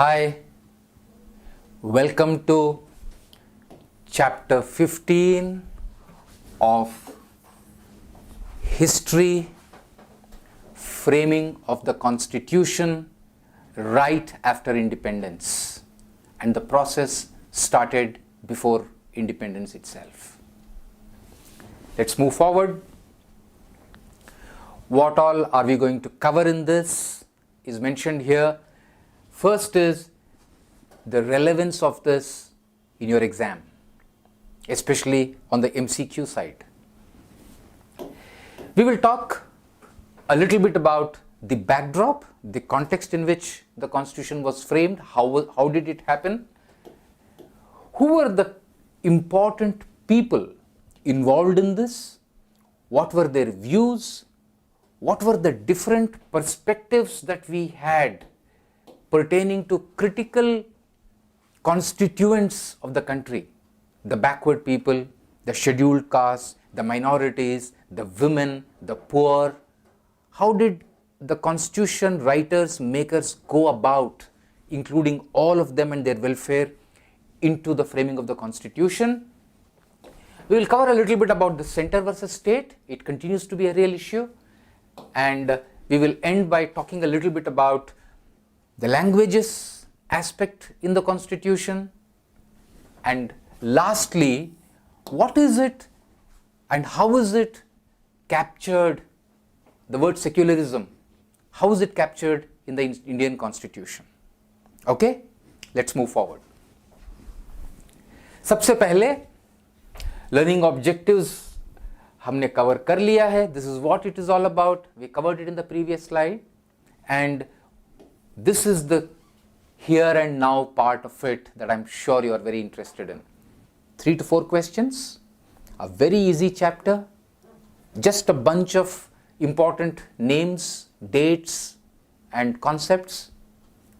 Hi, welcome to chapter 15 of History, Framing of the Constitution right after independence, and the process started before independence itself. Let's move forward. What all are we going to cover in this is mentioned here. First is the relevance of this in your exam, especially on the MCQ side. We will talk a little bit about the backdrop, the context in which the Constitution was framed, how did it happen, who were the important people involved in this, what were their views, what were the different perspectives that we had pertaining to critical constituents of the country, the backward people, the scheduled castes, the minorities, the women, the poor. How did the constitution writers, makers go about including all of them and their welfare into the framing of the Constitution? We will cover a little bit about the center versus state. It continues to be a real issue. And we will end by talking a little bit about the languages aspect in the Constitution, and lastly, what is it and how is it captured, the word secularism, how is it captured in the Indian Constitution? Okay, let's move forward. सबसे पहले learning objectives हमने cover कर लिया है. This is what it is all about. We covered it in the previous slide, and this is the here and now part of it that I'm sure you are very interested in. 3 to 4 questions, a very easy chapter, just a bunch of important names, dates and concepts.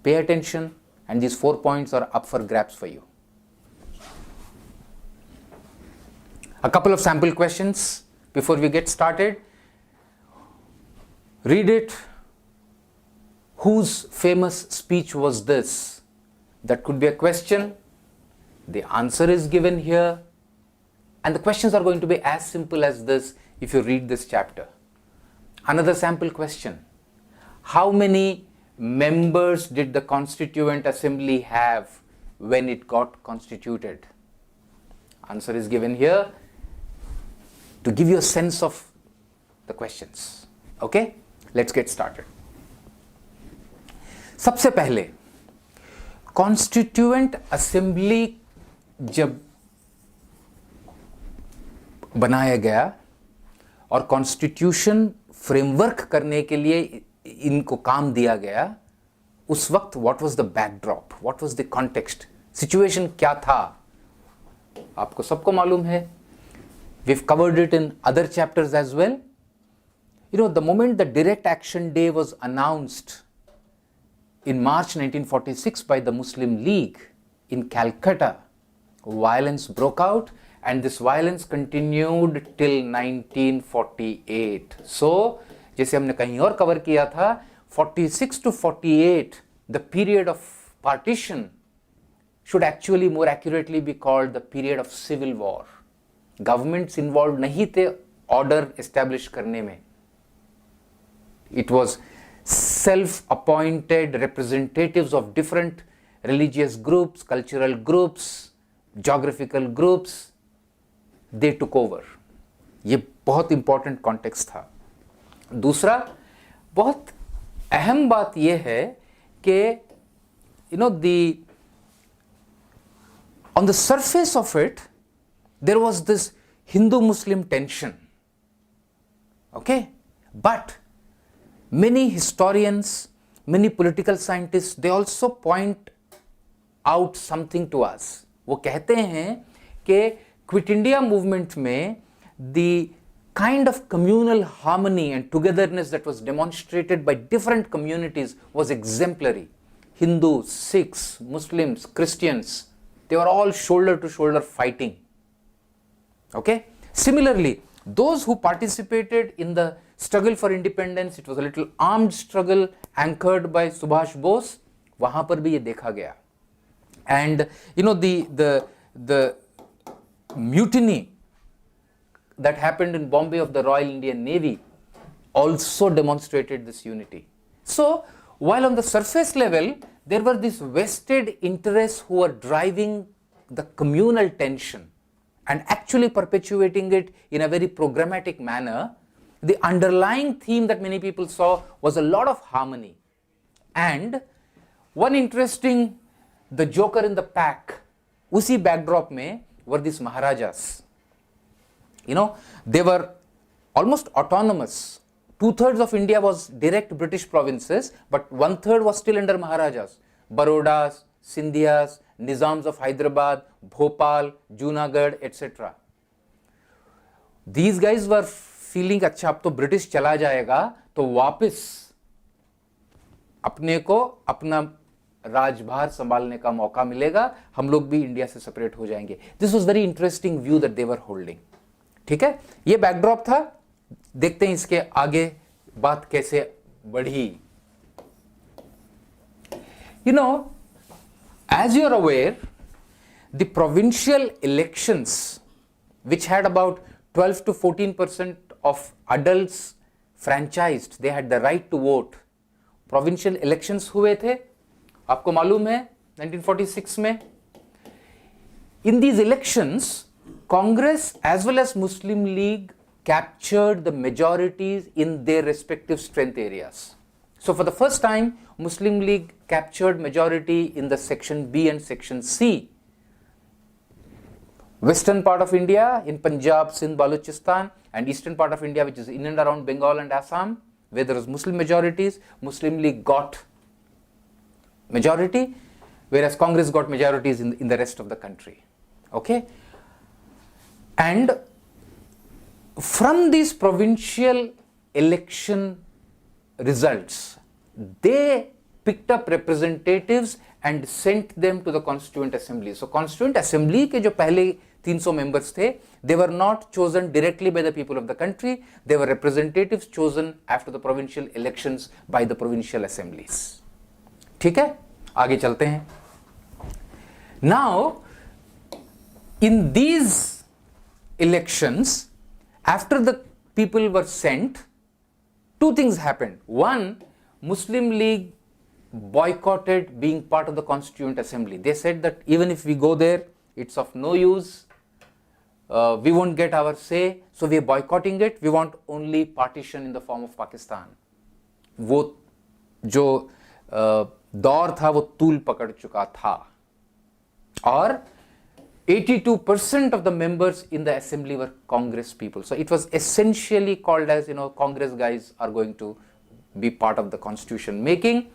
Pay attention, and these 4 points are up for grabs for you. A couple of sample questions before we get started. Read it. Whose famous speech was this? That could be a question. The answer is given here. And the questions are going to be as simple as this if you read this chapter. Another sample question. How many members did the Constituent Assembly have when it got constituted? Answer is given here to give you a sense of the questions. Okay? Let's get started. सबसे पहले constituent assembly जब बनाया गया और constitution framework करने के लिए इनको काम दिया गया, उस वक्त what was the backdrop, what was the context, situation क्या था, आपको सबको मालूम है. We have covered it in other chapters as well. You know, the moment the direct action day was announced in March 1946 by the Muslim League in Calcutta, violence broke out, and this violence continued till 1948. So, जैसे हमने कहीं और cover किया था, 46 to 48, the period of partition should actually more accurately be called the period of civil war. Governments involved नहीं थे order establish करने में. It was self-appointed representatives of different religious groups, cultural groups, geographical groups, they took over. ये बहुत important context था. दूसरा बहुत अहम बात ये है कि on the surface of it there was this Hindu-Muslim tension. Okay, but many historians, many political scientists, they also point out something to us. वो कहते हैं कि क्विट इंडिया मूवमेंट में the kind of communal harmony and togetherness that was demonstrated by different communities was exemplary. Hindus, Sikhs, Muslims, Christians, they were all shoulder to shoulder fighting. Okay? Similarly, those who participated in the struggle for independence, it was a little armed struggle anchored by Subhash Bose. वहां पर भी ये देखा गया. And you know, the mutiny that happened in Bombay of the Royal Indian Navy also demonstrated this unity. So while on the surface level there were these vested interests who were driving the communal tension and actually perpetuating it in a very programmatic manner, the underlying theme that many people saw was a lot of harmony. And one interesting, the joker in the pack, usi backdrop mein were these Maharajas. You know, they were almost autonomous. 2/3 of India was direct British provinces, but 1/3 was still under Maharajas. Barodas, Sindhias, Nizams of Hyderabad, Bhopal, Junagadh, etc. These guys were feeling, अच्छा अब तो British चला जाएगा तो वापस अपने को अपना राजभार संभालने का मौका मिलेगा, हम लोग भी इंडिया से सेपरेट हो जाएंगे. This was very interesting view that they were holding. ठीक है, ये बैकड्रॉप था. देखते हैं इसके आगे बात कैसे बढ़ी. You know, as you are aware, the provincial elections, which had about 12 to 14% of adults franchised, they had the right to vote. Provincial elections हुए थे, आपको मालूम है 1946 में. In these elections, Congress as well as Muslim League captured the majorities in their respective strength areas. So for the first time, Muslim League captured majority in the section B and section C. Western part of India, in Punjab, Sindh, Balochistan, and eastern part of India, which is in and around Bengal and Assam, where there was Muslim majorities, Muslim League got majority, whereas Congress got majorities in the rest of the country. Okay? And from these provincial election results, they picked up representatives and sent them to the Constituent Assembly. So Constituent Assembly के जो पहले 300 members थे, they were not chosen directly by the people of the country, they were representatives chosen after the provincial elections by the provincial assemblies. ठीक है, आगे चलते हैं. Now, in these elections, after the people were sent, two things happened. One, Muslim League boycotted being part of the Constituent Assembly. They said that even if we go there, it's of no use, we won't get our say, so we are boycotting it, we want only partition in the form of Pakistan. वो जो दौर था वो तूल पकड़ चुका था, और 82% of the members in the assembly were Congress people. So it was essentially called as, you know, Congress guys are going to be part of the constitution making.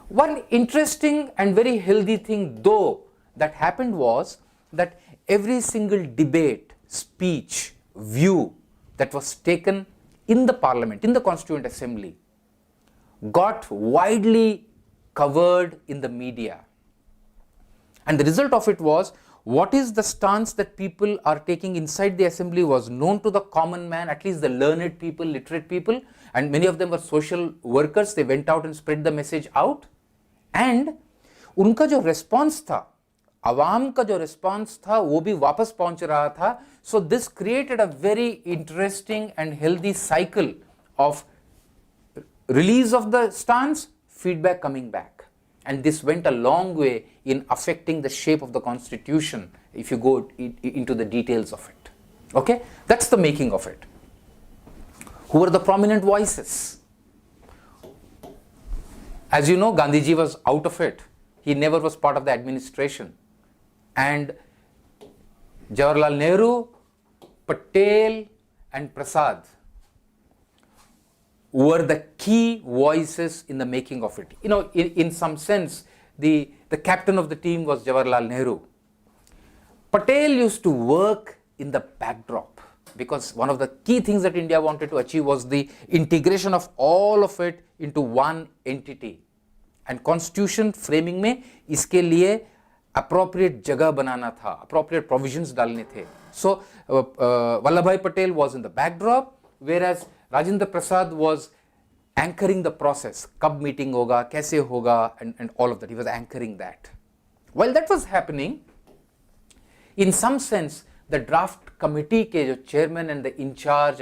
One interesting and very healthy thing though that happened was that every single debate, speech, view that was taken in the parliament, in the Constituent Assembly, got widely covered in the media. And the result of it was, what is the stance that people are taking inside the assembly was known to the common man, at least the learned people, literate people, and many of them were social workers. They went out and spread the message out, and उनका जो response था, आवाम का जो response था, वो भी वापस पहुंच रहा था. So this created a very interesting and healthy cycle of release of the stance, feedback coming back. And this went a long way in affecting the shape of the constitution if you go into the details of it. Okay, that's the making of it. Who were the prominent voices? As you know, Gandhiji was out of it. He never was part of the administration. And Jawaharlal Nehru, Patel and Prasad were the key voices in the making of it. You know, in some sense, the captain of the team was Jawaharlal Nehru. Patel used to work in the backdrop because one of the key things that India wanted to achieve was the integration of all of it into one entity. And constitution framing में इसके लिए appropriate जगह बनाना था, appropriate provisions डालने थे. So Vallabhbhai Patel was in the backdrop, whereas Rajendra Prasad was anchoring the process, कब meeting होगा, कैसे होगा, and all of that. He was anchoring that. While that was happening, in some sense, the draft committee के जो chairman and the in charge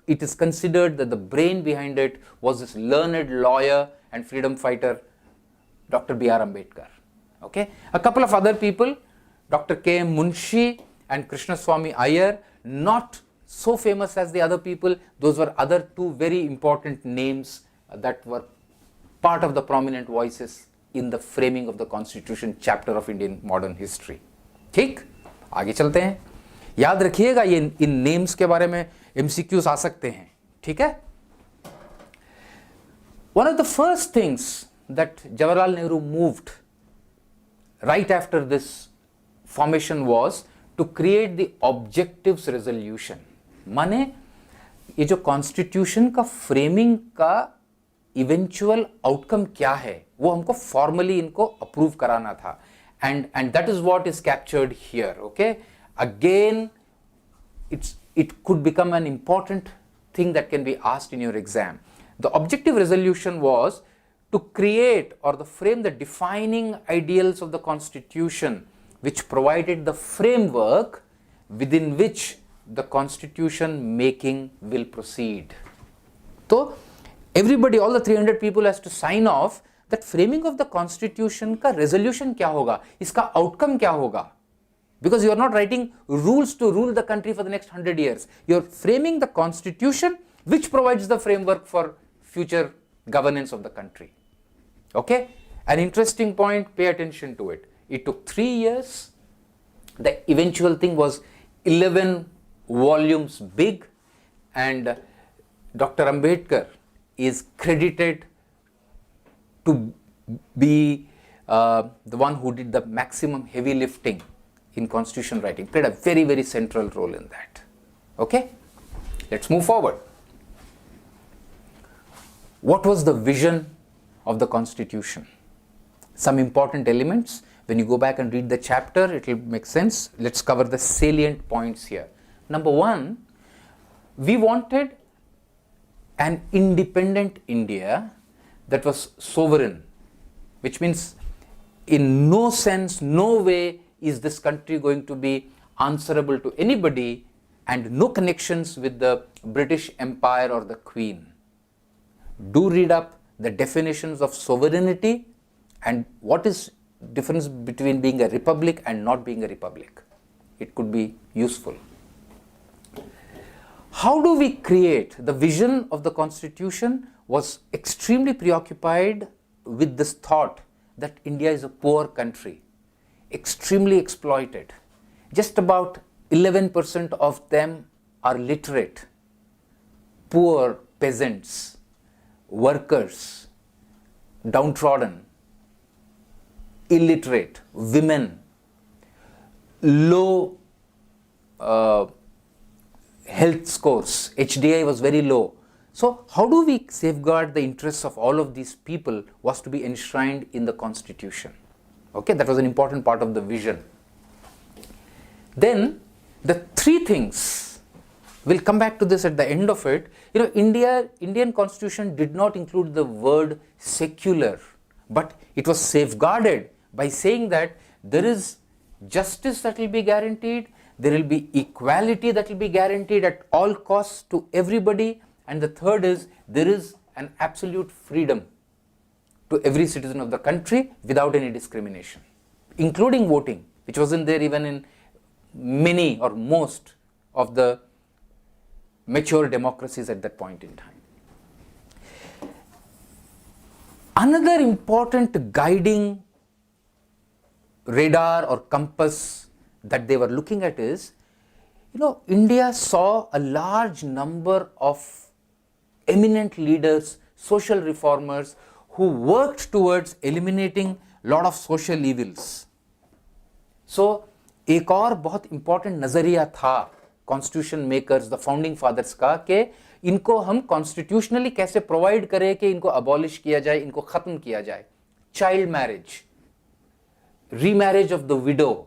it is considered that the brain behind it was this learned lawyer and freedom fighter, Dr. B.R. Ambedkar. Okay, a couple of other people, Dr. K. M. Munshi and Krishnaswamy Iyer, not so famous as the other people. Those were other two very important names that were part of the prominent voices in the framing of the Constitution chapter of Indian modern history. ठीक, आगे चलते हैं. याद रखिएगा ये इन names के बारे में MCQs आ सकते हैं. ठीक है. One of the first things that Jawaharlal Nehru moved right after this formation was to create the objectives resolution. माने ये जो कॉन्स्टिट्यूशन का फ्रेमिंग का इवेंचुअल आउटकम क्या है वो हमको फॉर्मली इनको अप्रूव कराना था. And that is what is captured here. Okay, again it could become an important thing that can be asked in your exam. The objective resolution was to create or the frame the defining ideals of the Constitution, which provided the framework within which the Constitution making will proceed. So everybody, all the 300 people has to sign off that framing of the Constitution का resolution क्या होगा, इसका outcome क्या होगा. Because you are not writing rules to rule the country for the next 100 years. You are framing the Constitution which provides the framework for future governance of the country. Okay, an interesting point, pay attention to it. It took 3 years. The eventual thing was 11 volumes big, and Dr. Ambedkar is credited to be the one who did the maximum heavy lifting in constitution writing, played a very, very central role in that. Okay, let's move forward. What was the vision of the Constitution? Some important elements. When you go back and read the chapter, it will make sense. Let's cover the salient points here. Number one, we wanted an independent India that was sovereign, which means in no sense, no way is this country going to be answerable to anybody, and no connections with the British Empire or the Queen. Do read up the definitions of sovereignty and what is difference between being a republic and not being a republic. It could be useful. How do we create the vision of the Constitution was extremely preoccupied with this thought that India is a poor country, extremely exploited. Just about 11% of them are literate, poor peasants, workers, downtrodden, illiterate, women, low health scores, HDI was very low. So how do we safeguard the interests of all of these people was to be enshrined in the Constitution. Okay, that was an important part of the vision. Then the three things, we'll come back to this at the end of it. You know, Indian Constitution did not include the word secular, but it was safeguarded by saying that there is justice that will be guaranteed, there will be equality that will be guaranteed at all costs to everybody, and the third is there is an absolute freedom to every citizen of the country without any discrimination, including voting, which wasn't there even in many or most of the mature democracies at that point in time. Another important guiding radar or compass that they were looking at is, you know, India saw a large number of eminent leaders, social reformers who worked towards eliminating lot of social evils. So एक और बहुत important नजरिया था constitution makers, the founding fathers का, कि इनको हम constitutionally कैसे प्रोवाइड करें कि इनको अबॉलिश किया जाए, इनको खत्म किया जाए. Child marriage, remarriage of the widow.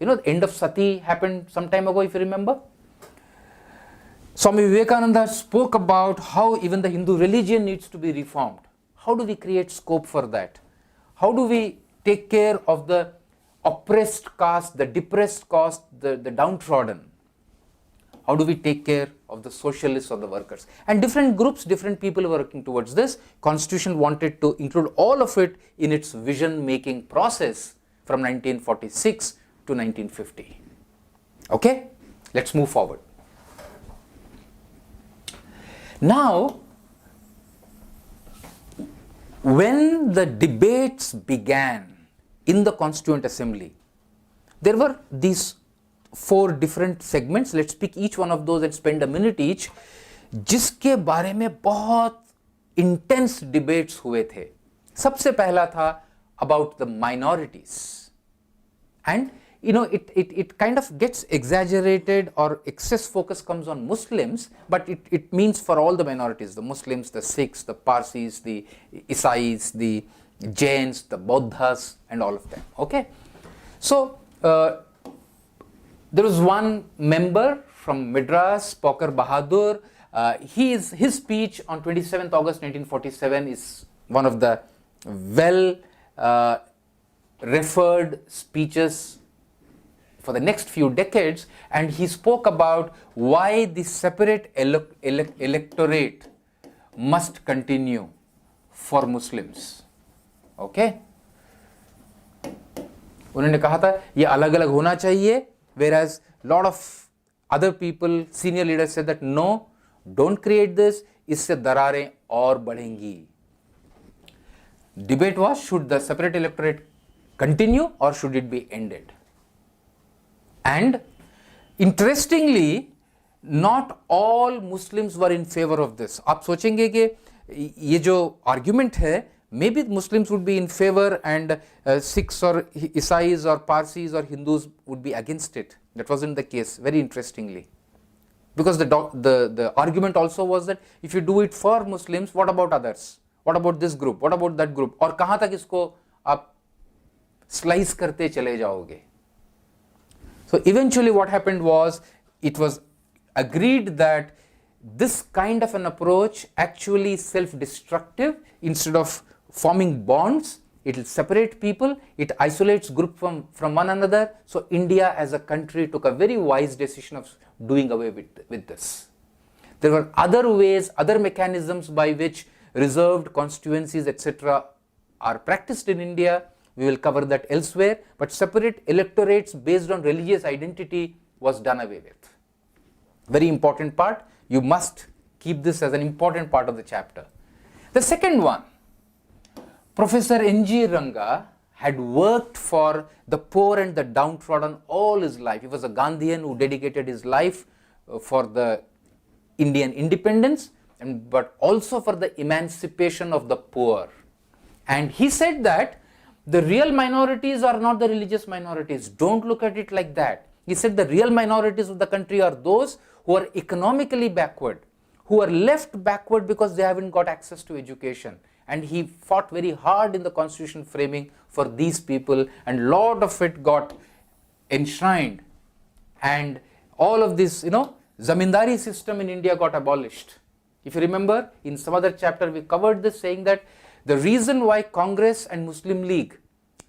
You know, the end of Sati happened some time ago, if you remember. Swami Vivekananda spoke about how even the Hindu religion needs to be reformed. How do we create scope for that? How do we take care of the oppressed caste, the depressed caste, the downtrodden? How do we take care of the socialists or the workers? And different groups, different people were working towards this. Constitution wanted to include all of it in its vision-making process from 1946 to 1950. Okay, let's move forward. Now, when the debates began in the Constituent Assembly, there were these 4 different segments. Let's pick each one of those and spend a minute each, जिसके बारे में बहुत intense debates हुए थे. सबसे पहला था about the minorities. And you know, it kind of gets exaggerated, or excess focus comes on Muslims, but it means for all the minorities, the Muslims, the Sikhs, the Parsis, the Isais, the Jains, the Buddhas, and all of them. Okay, so there was one member from Madras, Pokar Bahadur. His speech on 27th August 1947 is one of the well referred speeches for the next few decades, and he spoke about why the separate electorate must continue for Muslims. Okay? उन्होंने कहा था ये अलग अलग होना चाहिए, whereas lot of other people, senior leaders said that no, don't create this, इससे दरारें और बढ़ेंगी. Debate was, should the separate electorate continue or should it be ended? And interestingly, not all Muslims were in favor of this. आप सोचेंगे कि ये जो argument है, maybe Muslims would be in favor and Sikhs or Isais or Parsis or Hindus would be against it. That wasn't the case, very interestingly. Because the argument also was that if you do it for Muslims, what about others? What about this group? What about that group? और कहाँ तक इसको आप slice करते चले जाओगे? So eventually what happened was, it was agreed that this kind of an approach actually self-destructive. Instead of forming bonds, it will separate people, it isolates group from one another. So India as a country took a very wise decision of doing away with this. There were other ways, other mechanisms by which reserved constituencies, etc. are practiced in India. We will cover that elsewhere, but separate electorates based on religious identity was done away with. Very important part. You must keep this as an important part of the chapter. The second one, Professor N.G. Ranga had worked for the poor and the downtrodden all his life. He was a Gandhian who dedicated his life for the Indian independence, but also for the emancipation of the poor. And he said that the real minorities are not the religious minorities. Don't look at it like that. He said the real minorities of the country are those who are economically backward, who are left backward because they haven't got access to education. And he fought very hard in the constitution framing for these people, and a lot of it got enshrined. And all of this, zamindari system in India got abolished. If you remember, in some other chapter we covered this, saying that the reason why Congress and Muslim League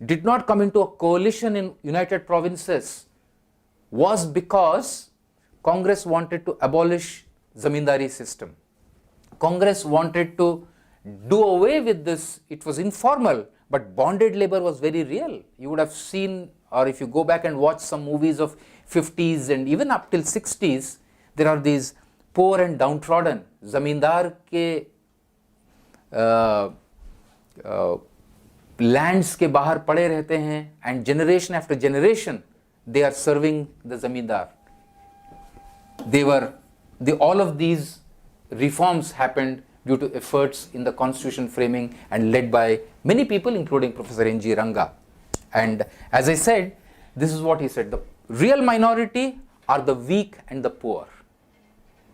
did not come into a coalition in United Provinces was because Congress wanted to abolish zamindari system. Congress wanted to do away with this. It was informal, but bonded labor was very real. You would have seen, or if you go back and watch some movies of 50s and even up till 60s, there are these poor and downtrodden zamindar ke lands के बाहर पड़े रहते हैं, and generation after generation they are serving the zamindar. All of these reforms happened due to efforts in the constitution framing and led by many people, including Professor N.G. Ranga. And as I said, this is what he said: the real minority are the weak and the poor.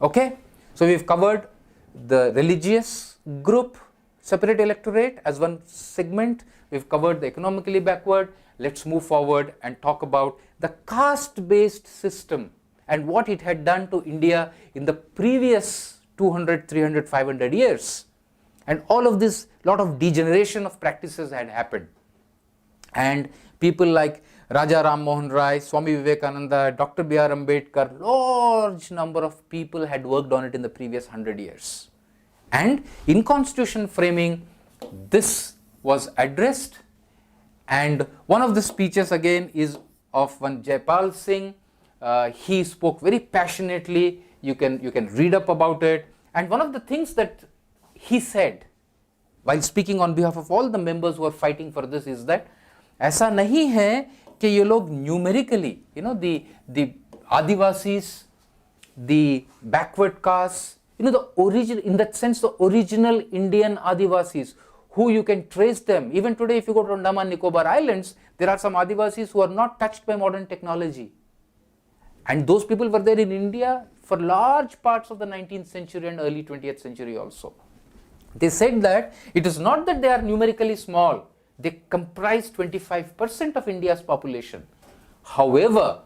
Okay, so we've covered the religious group, separate electorate as one segment. We've covered the economically backward. Let's move forward and talk about the caste-based system and what it had done to India in the previous 200, 300, 500 years. And all of this, lot of degeneration of practices had happened. And people like Raja Ram Mohan Rai, Swami Vivekananda, Dr. B.R. Ambedkar, large number of people had worked on it in the previous 100 years. And in constitution framing, this was addressed. And one of the speeches again is of one Jaipal Singh. He spoke very passionately. You can read up about it. And one of the things that he said while speaking on behalf of all the members who are fighting for this is that ऐसा नहीं है कि ये लोग numerically, the Adivasis, the backward castes, the origin, in that sense, the original Indian Adivasis, who you can trace them. Even today, if you go to Andaman Nicobar Islands, there are some Adivasis who are not touched by modern technology. And those people were there in India for large parts of the 19th century and early 20th century also. They said that it is not that they are numerically small. They comprise 25% of India's population. However,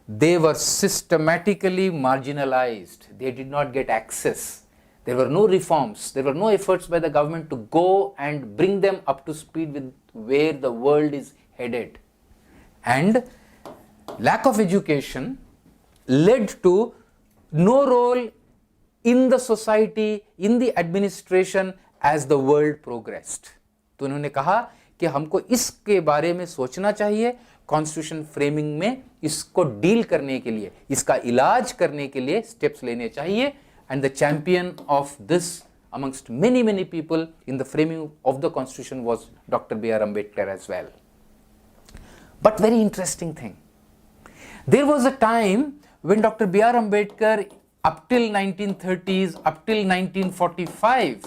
they were systematically marginalized. They did not get access. There were no reforms. There were no efforts by the government to go and bring them up to speed with where the world is headed. And lack of education led to no role in the society, in the administration as the world progressed. तो उन्होंने कहा कि हमको इसके बारे में सोचना चाहिए, कॉन्स्टिट्यूशन फ्रेमिंग में इसको डील करने के लिए, इसका इलाज करने के लिए स्टेप्स लेने चाहिए. And the champion of this amongst many people in the framing of the constitution was Dr. B.R. Ambedkar as well. But very interesting thing, there was a time when Dr. B.R. Ambedkar, up till 1930s, up till 1945,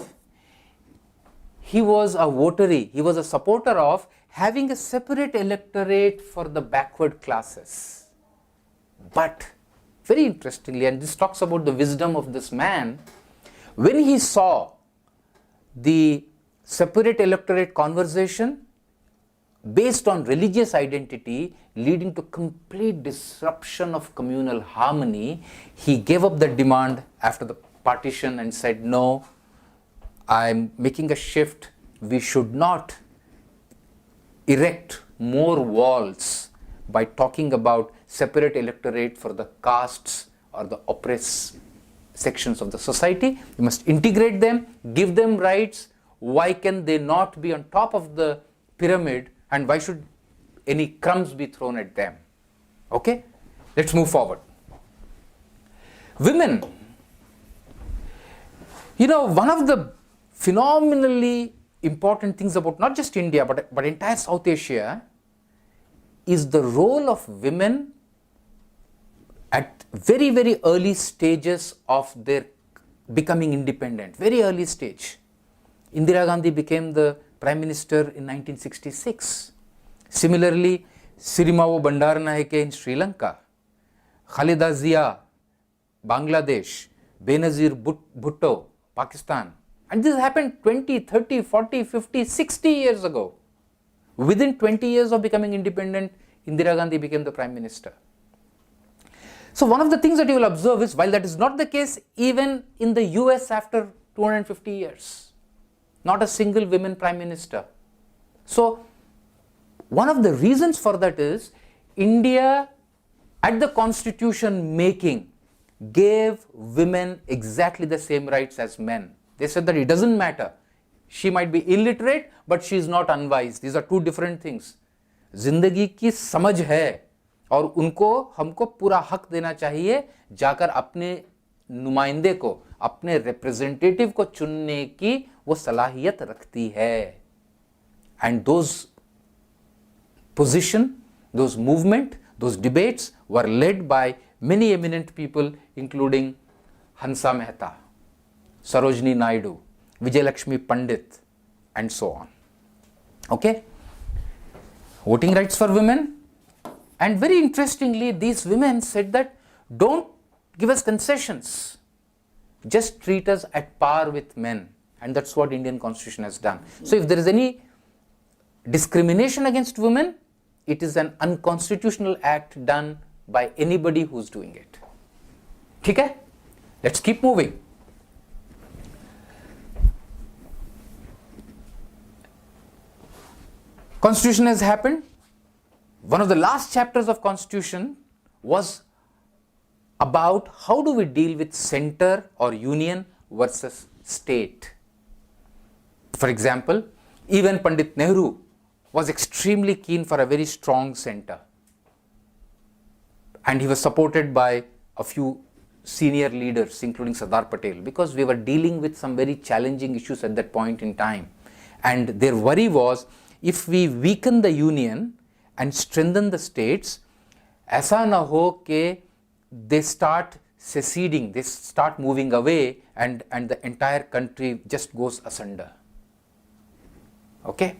he was a votary, he was a supporter of having a separate electorate for the backward classes. But very interestingly, and this talks about the wisdom of this man, when he saw the separate electorate conversation based on religious identity leading to complete disruption of communal harmony, he gave up the demand after the partition and said, no, I'm making a shift. We should not erect more walls by talking about separate electorate for the castes or the oppressed sections of the society. We must integrate them, give them rights. Why can they not be on top of the pyramid, and why should any crumbs be thrown at them? Okay, let's move forward. Women, one of the phenomenally important things about not just India but entire South Asia is the role of women at very early stages of their becoming independent, very early stage. Indira Gandhi became the Prime Minister in 1966. Similarly, Sirimao Bandaranaike in Sri Lanka, Khalida Zia, Bangladesh, Benazir Bhutto, Pakistan. And this happened 20, 30, 40, 50, 60 years ago. Within 20 years of becoming independent, Indira Gandhi became the Prime Minister. So one of the things that you will observe is, while that is not the case even in the US after 250 years, not a single women Prime Minister. So one of the reasons for that is, India at the constitution making gave women exactly the same rights as men. They said that it doesn't matter. She might be illiterate, but she is not unwise. These are two different things. जिंदगी की समझ है और उनको हमको पूरा हक देना चाहिए जाकर अपने नुमाइंदे को, अपने रिप्रेजेंटेटिव को चुनने की वो सलाहियत रखती है. And those position, those movement, those debates were led by many eminent people, including Hansa Mehta, Sarojini Naidu, Vijayalakshmi Pandit, and so on. Okay? Voting rights for women. And very interestingly, these women said that don't give us concessions, just treat us at par with men. And that's what Indian Constitution has done. So if there is any discrimination against women, it is an unconstitutional act done by anybody who's doing it. ठीक है? Let's keep moving. Constitution has happened. One of the last chapters of Constitution was about how do we deal with center or union versus state. For example, even Pandit Nehru was extremely keen for a very strong center, and he was supported by a few senior leaders including Sardar Patel, because we were dealing with some very challenging issues at that point in time, and their worry was if we weaken the union and strengthen the states, ऐसा ना हो कि they start seceding, they start moving away, and the entire country just goes asunder. Okay?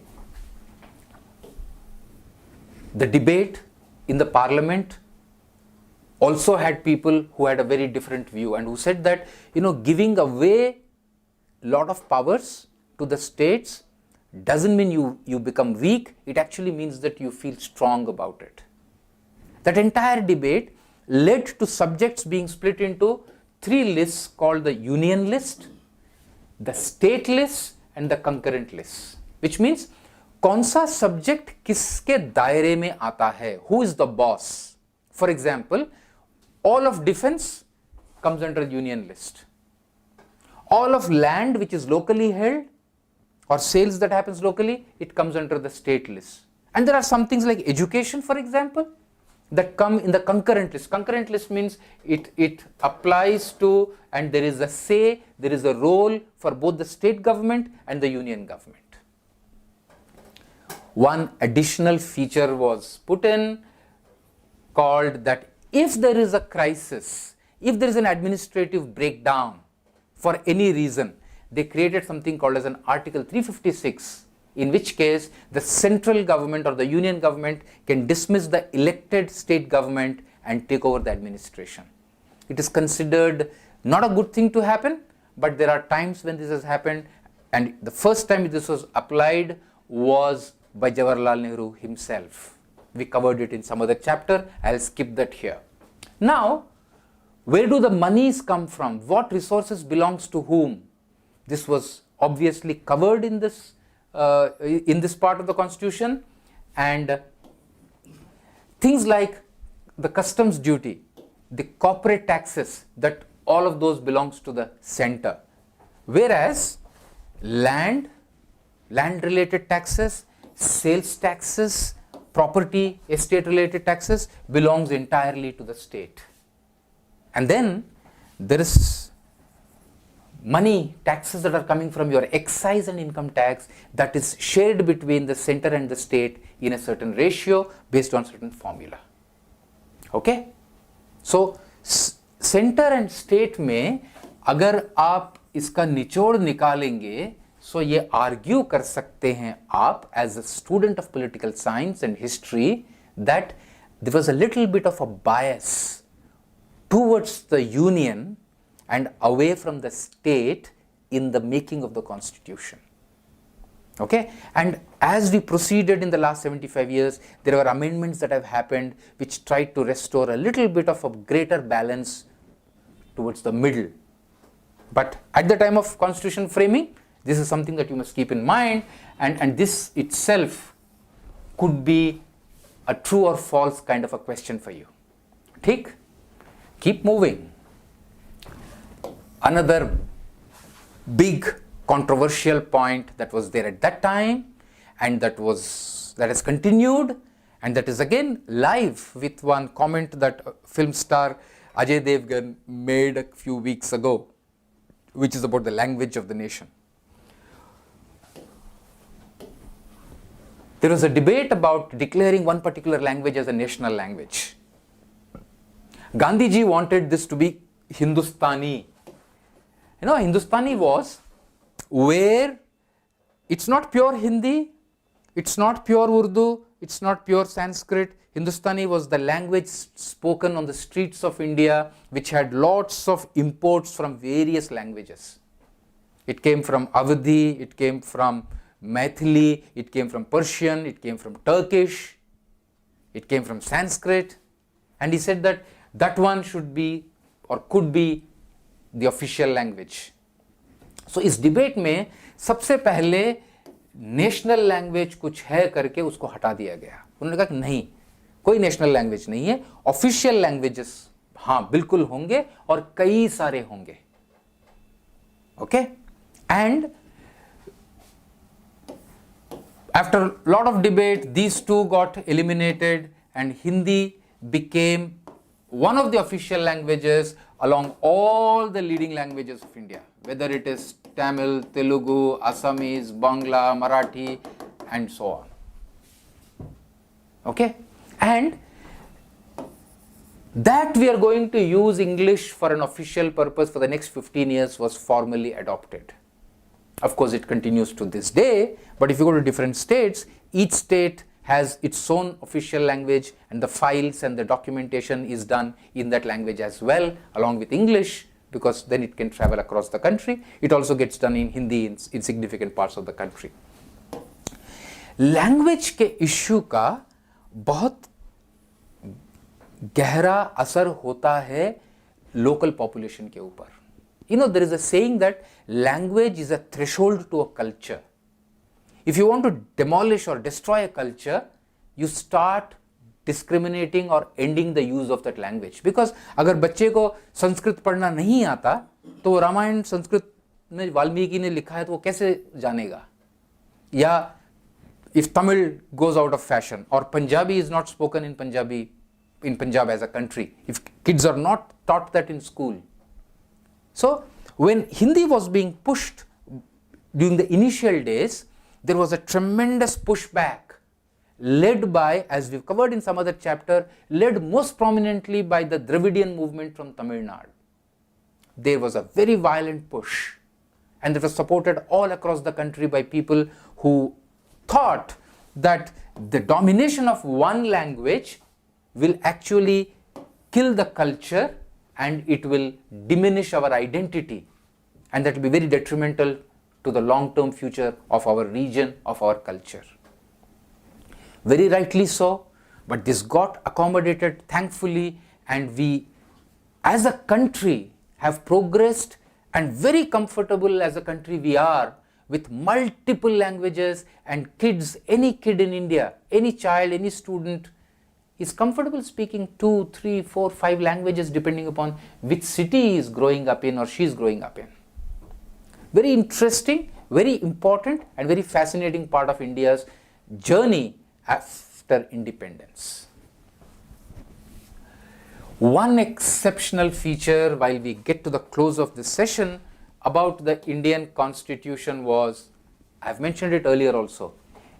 The debate in the parliament also had people who had a very different view and who said that, giving away lot of powers to the states doesn't mean you become weak, it actually means that you feel strong about it. That entire debate led to subjects being split into 3 lists called the union list, the state list and the concurrent list, which means कौन सा subject किसके दायरे में आता है, who is the boss. For example, all of defense comes under union list. All of land which is locally held or sales that happens locally, it comes under the state list. And there are some things like education, for example, that come in the concurrent list. Concurrent list means it applies to, and there is a say, there is a role for both the state government and the union government. One additional feature was put in called that if there is a crisis, if there is an administrative breakdown for any reason, they created something called as an Article 356, in which case the central government or the union government can dismiss the elected state government and take over the administration. It is considered not a good thing to happen, but there are times when this has happened, and the first time this was applied was by Jawaharlal Nehru himself. We covered it in some other chapter, I'll skip that here. Now, where do the monies come from? What resources belongs to whom? This was obviously covered in this part of the Constitution, and things like the customs duty, the corporate taxes, that all of those belongs to the center, whereas land related taxes, sales taxes, property estate related taxes belongs entirely to the state. And then there is money, taxes that are coming from your excise and income tax, that is shared between the center and the state in a certain ratio based on certain formula. Okay? So center and state में अगर आप इसका निचोड़ निकालेंगे, so ये argue कर सकते हैं आप as a student of political science and history that there was a little bit of a bias towards the union and away from the state in the making of the Constitution. Okay? And as we proceeded in the last 75 years, there were amendments that have happened which tried to restore a little bit of a greater balance towards the middle. But at the time of Constitution framing, this is something that you must keep in mind, and this itself could be a true or false kind of a question for you. Take? Keep moving. Another big controversial point that was there at that time, and that has continued, and that is again live with one comment that film star Ajay Devgan made a few weeks ago, which is about the language of the nation. There was a debate about declaring one particular language as a national language. Gandhiji wanted this to be Hindustani. You know, Hindustani was where it's not pure Hindi, it's not pure Urdu, it's not pure Sanskrit. Hindustani was the language spoken on the streets of India, which had lots of imports from various languages. It came from Awadhi, it came from Maithili, it came from Persian, it came from Turkish, it came from Sanskrit. And he said that that one should be or could be the official language. So इस debate में सबसे पहले national language कुछ है करके उसको हटा दिया गया. उन्होंने कहा कि नहीं, कोई नेशनल लैंग्वेज नहीं है, ऑफिशियल लैंग्वेजेस हाँ बिल्कुल होंगे और कई सारे होंगे. Okay, and after a lot of debate, these two got eliminated and Hindi became one of the official languages along all the leading languages of India, whether it is Tamil, Telugu, Assamese, Bangla, Marathi, and so on. Okay, and that we are going to use English for an official purpose for the next 15 years was formally adopted. Of course, it continues to this day, but if you go to different states, each state has its own official language and the files and the documentation is done in that language as well, along with English, because then it can travel across the country. It also gets done in Hindi in significant parts of the country. Language के issue का बहुत गहरा असर होता है local population के ऊपर. You know, there is a saying that language is a threshold to a culture. If you want to demolish or destroy a culture, you start discriminating or ending the use of that language. Because अगर बच्चे को संस्कृत पढ़ना नहीं आता, तो वो रामायण संस्कृत में वाल्मीकि ने लिखा है तो वो कैसे जानेगा? या if Tamil goes out of fashion or Punjabi is not spoken in Punjab as a country, if kids are not taught that in school. So when Hindi was being pushed during the initial days, there was a tremendous pushback led by, as we've covered in some other chapter, led most prominently by the Dravidian movement from Tamil Nadu. There was a very violent push, and it was supported all across the country by people who thought that the domination of one language will actually kill the culture and it will diminish our identity, and that will be very detrimental to the long-term future of our region, of our culture. Very rightly so, but this got accommodated thankfully, and we as a country have progressed, and very comfortable as a country we are with multiple languages, and kids, any kid in India, any child, any student is comfortable speaking 2, 3, 4, 5 languages depending upon which city he is growing up in or she is growing up in. Very interesting, very important and very fascinating part of India's journey after independence. One exceptional feature while we get to the close of this session about the Indian Constitution was, I have mentioned it earlier also,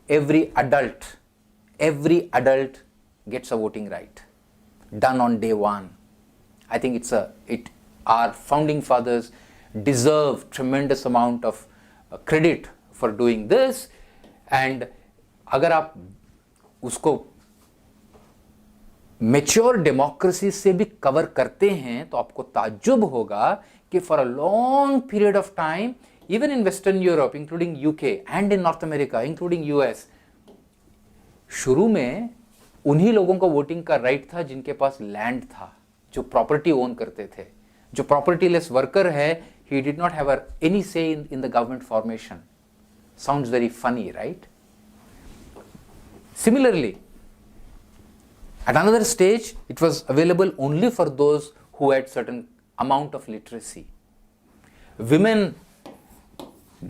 every adult gets a voting right, done on day one. I think our founding fathers deserve tremendous amount of credit for doing this, and अगर आप उसको mature democracy से भी cover करते हैं तो आपको ताज्जुब होगा कि for a long period of time, even in Western Europe, including UK, and in North America, including US, शुरू में उन्हीं लोगों को वोटिंग का राइट था जिनके पास लैंड था, जो प्रॉपर्टी ओन करते थे. जो प्रॉपर्टीलेस वर्कर है, he did not have any say in the government formation. Sounds very funny, right? Similarly, at another stage, it was available only for those who had certain amount of literacy. Women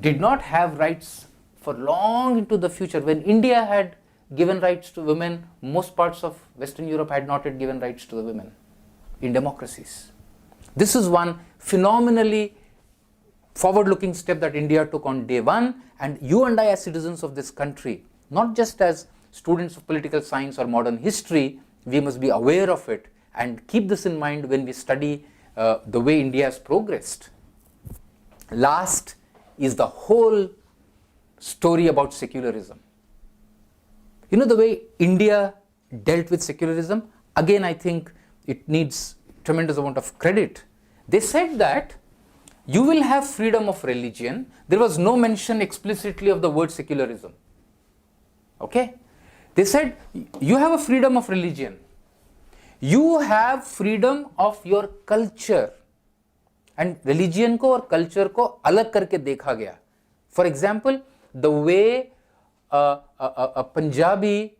did not have rights for long into the future. When India had given rights to women, most parts of Western Europe had not yet given rights to the women in democracies. This is one phenomenally forward-looking step that India took on day one, and you and I as citizens of this country, not just as students of political science or modern history, we must be aware of it and keep this in mind when we study the way India has progressed. Last is the whole story about secularism. You know, the way India dealt with secularism, again I think it needs tremendous amount of credit. They said that you will have freedom of religion. There was no mention explicitly of the word secularism. Okay? They said you have a freedom of religion. You have freedom of your culture. And religion को और culture को अलग करके देखा गया. For example, the way a Punjabi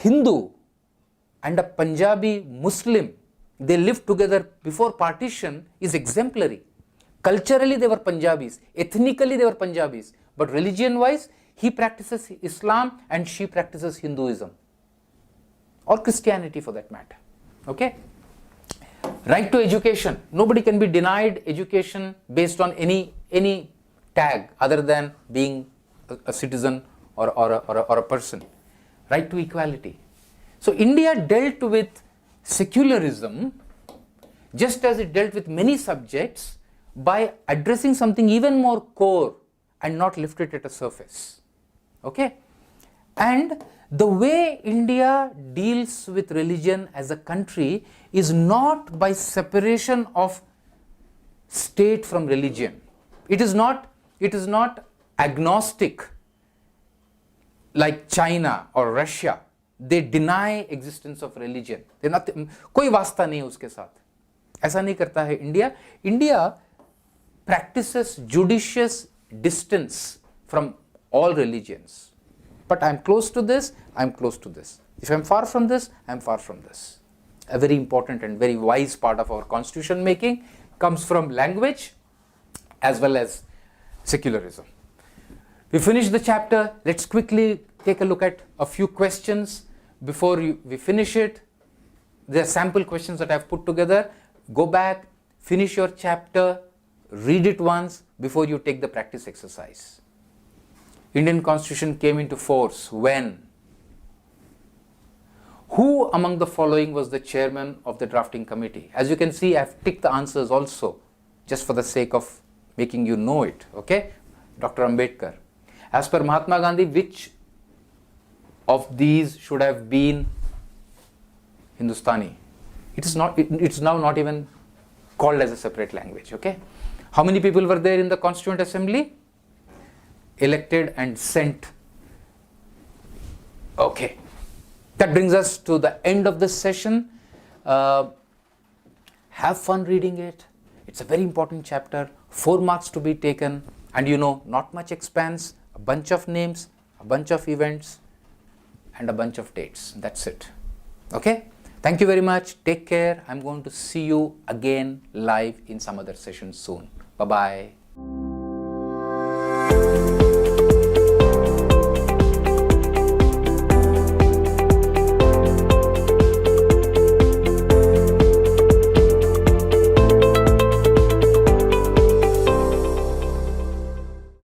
Hindu and a Punjabi Muslim, they lived together before partition is exemplary. Culturally they were Punjabis, ethnically they were Punjabis, but religion wise he practices Islam and she practices Hinduism or Christianity for that matter. Okay? Right to education. Nobody can be denied education based on any tag other than being a citizen or a person. Right to equality. So India dealt with secularism just as it dealt with many subjects by addressing something even more core and not lift it at a surface. Okay? And the way India deals with religion as a country is not by separation of state from religion. It is not agnostic like China or Russia. They deny existence of religion. कोई वास्ता नहीं उसके साथ. ऐसा नहीं करता है India. India practices judicious distance from all religions. But I am close to this, I am close to this. If I am far from this, I am far from this. A very important and very wise part of our constitution making comes from language as well as secularism. We finish the chapter. Let's quickly take a look at a few questions before we finish it. There are sample questions that I have put together. Go back, finish your chapter, read it once before you take the practice exercise. Indian Constitution came into force when? Who among the following was the chairman of the drafting committee? As you can see, I have ticked the answers also, just for the sake of making you know it. Okay? Dr. Ambedkar. As per Mahatma Gandhi, which of these should have been Hindustani? It is not. It's now not even called as a separate language. Okay? How many people were there in the Constituent Assembly? Elected and sent. Okay. That brings us to the end of this session. Have fun reading it. It's a very important chapter. 4 marks to be taken. And you know, not much expanse. A bunch of names, a bunch of events, and a bunch of dates. That's it. Okay? Thank you very much. Take care. I'm going to see you again live in some other session soon. Bye-bye.